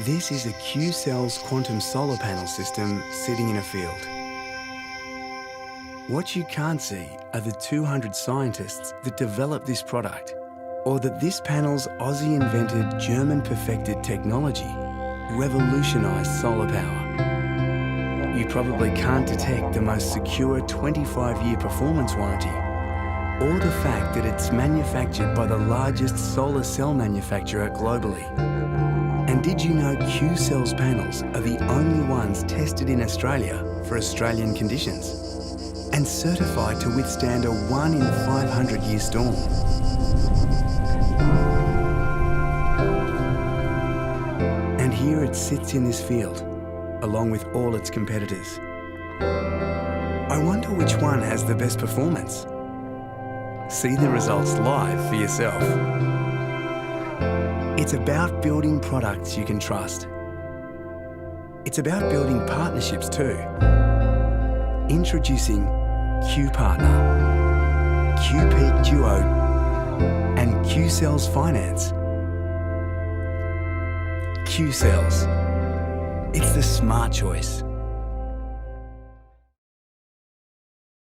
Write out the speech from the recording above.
This is a Q-Cells quantum solar panel system sitting in a field. What you can't see are the 200 scientists that developed this product, or that this panel's Aussie-invented, German-perfected technology revolutionised solar power. You probably can't detect the most secure 25-year performance warranty, or the fact that it's manufactured by the largest solar cell manufacturer globally. And did you know Q-Cells panels are the only ones tested in Australia for Australian conditions and certified to withstand a 1 in 500 year storm? And here it sits in this field, along with all its competitors. I wonder which one has the best performance. See the results live for yourself. It's about building products you can trust. It's about building partnerships too. Introducing Q-Partner, Q-Peak Duo, and Q-Cells Finance. Q-Cells. It's the smart choice.